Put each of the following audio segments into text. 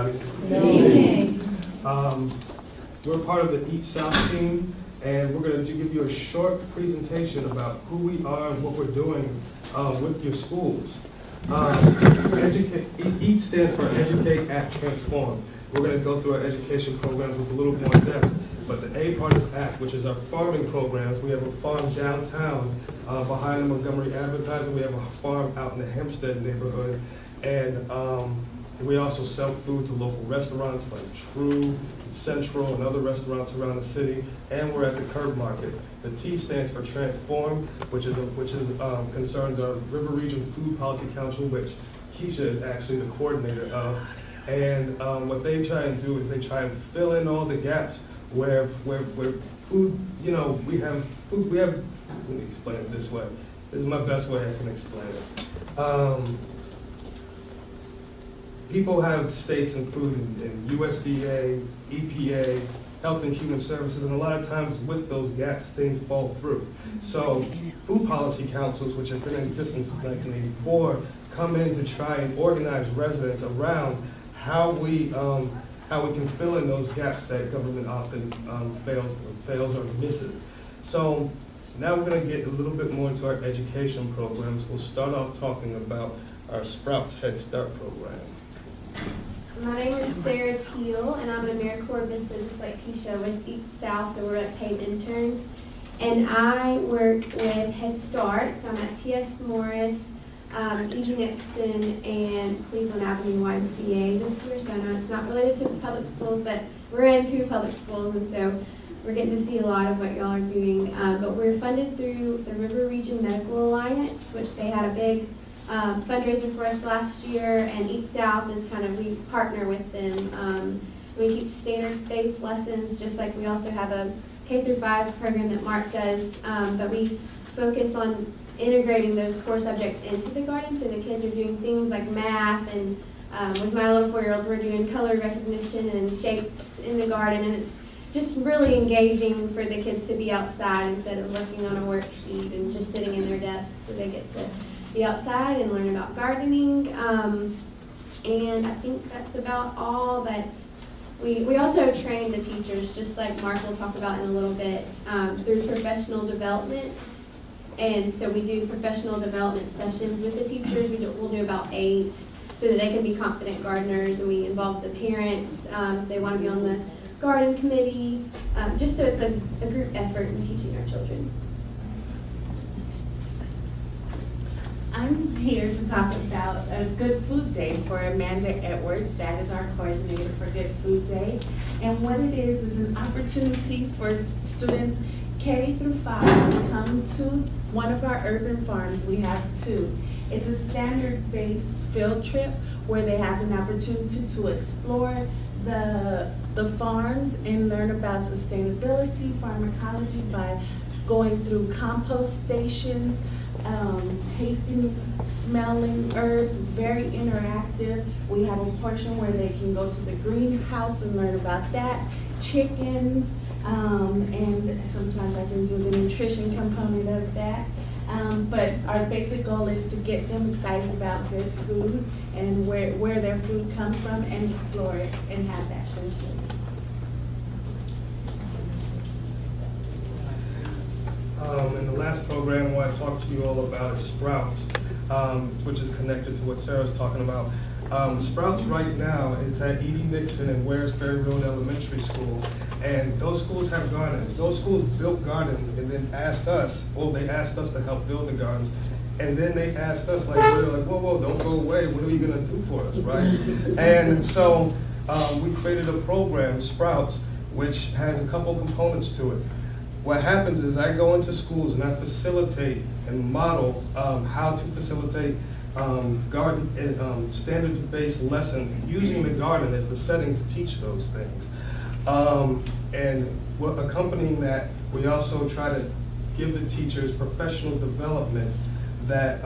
everybody. Amen. We're part of the Eat South team, and we're going to give you a short presentation about who we are and what we're doing with your schools. EAT stands for Educate, Act, Transform. We're going to go through our education programs with a little more depth. But the A part is ACT, which is our farming programs. We have a farm downtown behind the Montgomery advertising. We have a farm out in the Hempstead neighborhood. And we also sell food to local restaurants like True, Central, and other restaurants around the city. And we're at the Curb Market. The T stands for Transform, which concerns our River Region Food Policy Council, which Keisha is actually the coordinator of. And what they try and do is they try and fill in all the gaps where food, we have food, let me explain it this way. This is my best way I can explain it. People have stakes in food in USDA, EPA, Health and Human Services, and a lot of times with those gaps, things fall through. So food policy councils, which have been in existence since 1984, come in to try and organize residents around how we can fill in those gaps that government often fails or misses. So now we're going to get a little bit more into our education programs. We'll start off talking about our Sprouts Head Start program. My name is Sarah Teal, and I'm an AmeriCorps assistant, just like Keisha, with Eat South, so we're like paid interns. And I work with Head Start, so I'm at T.S. Morris, E.G. Nixon, and Cleveland Avenue YMCA this year, so I know it's not related to the public schools, but we're in two public schools, and so we're getting to see a lot of what y'all are doing. But we're funded through the River Region Medical Alliance, which they had a big fundraiser for us last year, and Eat South is we partner with them. We teach standards-based lessons, just like we also have a K-5 program that Mark does, but we focus on integrating those core subjects into the garden, so the kids are doing things like math, and with my little 4-year-olds, we're doing color recognition and shapes in the garden, and it's just really engaging for the kids to be outside instead of working on a worksheet and just sitting in their desks, so they get to be outside and learn about gardening. And I think that's about all. But we also train the teachers, just like Mark will talk about in a little bit, through professional development. And so we do professional development sessions with the teachers. We'll do about 8 so that they can be confident gardeners, and we involve the parents if they want to be on the garden committee, just so it's a group effort in teaching our children. I'm here to talk about a Good Food Day for Amanda Edwards. That is our coordinator for Good Food Day. And what it is an opportunity for students K through 5 to come to one of our urban farms. We have 2. It's a standard-based field trip where they have an opportunity to explore the farms and learn about sustainability, farm ecology by going through compost stations, tasting, smelling herbs. It's very interactive. We have a portion where they can go to the greenhouse and learn about that, chickens, and sometimes I can do the nutrition component of that. But our basic goal is to get them excited about good food and where their food comes from, and explore it and have that sensory. And the last program I want to talk to you all about is Sprouts, which is connected to what Sarah's talking about. Sprouts right now, it's at E.D. Nixon and Wares Ferry Road Elementary School, and those schools have gardens. Those schools built gardens and then asked us to help build the gardens, and then they asked us, whoa, don't go away, what are you gonna do for us, right? And so we created a program, Sprouts, which has a couple components to it. What happens is I go into schools and I facilitate and model how to facilitate garden standards-based lesson using the garden as the setting to teach those things. And accompanying that, we also try to give the teachers professional development that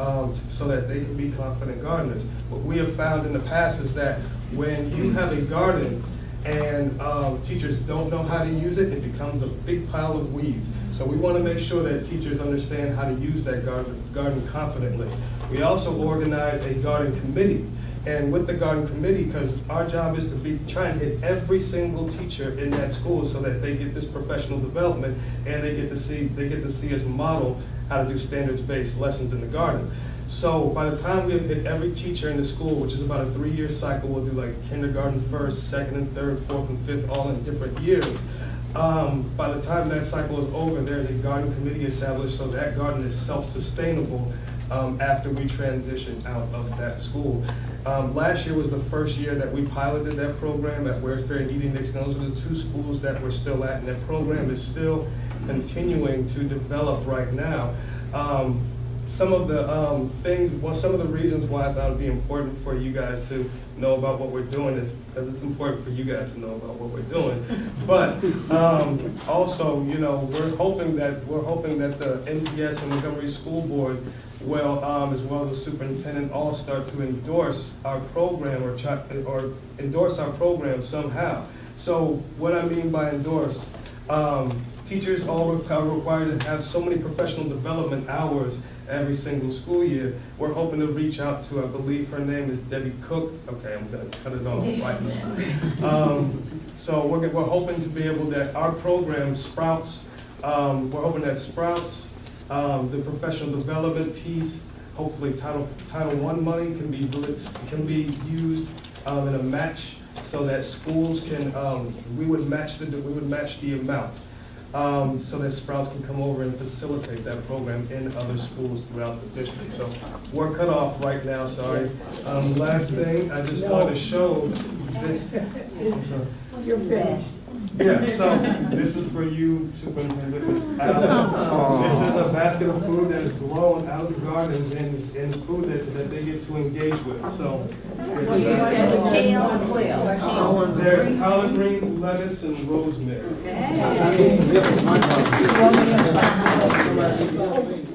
so that they can be confident gardeners. What we have found in the past is that when you have a garden and teachers don't know how to use it, it becomes a big pile of weeds. So we want to make sure that teachers understand how to use that garden confidently. We also organize a garden committee, And with the garden committee, because our job is to try and hit every single teacher in that school so that they get this professional development and they get to see us model how to do standards-based lessons in the garden. So by the time we have hit every teacher in the school, which is about a 3-year cycle, we'll do like kindergarten first, second and third, fourth and fifth, all in different years. By the time that cycle is over, there's a garden committee established so that garden is self-sustainable after we transition out of that school. Last year was the first year that we piloted that program at Waresbury and Eating Nixon. Those are the 2 schools that we're still at, and that program is still continuing to develop right now. Some of the some of the reasons why I thought it would be important for you guys to know about what we're doing is because it's important for you guys to know about what we're doing. But also, you know, we're hoping that the NPS and Montgomery School Board will, as well as the superintendent, all start to endorse our program or endorse our program somehow. So what I mean by endorse, teachers all are required to have so many professional development hours every single school year. We're hoping to reach out to, I believe her name is Debbie Cook. Okay, I'm gonna cut it off right now. So we're hoping to be able that our program Sprouts, we're hoping that Sprouts, the professional development piece, hopefully Title I money can be used in a match so that schools can, we would match the amount. So that Sprouts can come over and facilitate that program in other schools throughout the district. So we're cut off right now, sorry. Last thing, I just wanted to show this. I'm sorry. You're finished. Yeah, so this is for you, Superintendent Ms. Allen. This is a basket of food that is grown out of the gardens and food that they get to engage with. So there's collard greens, lettuce, and rosemary. Hey.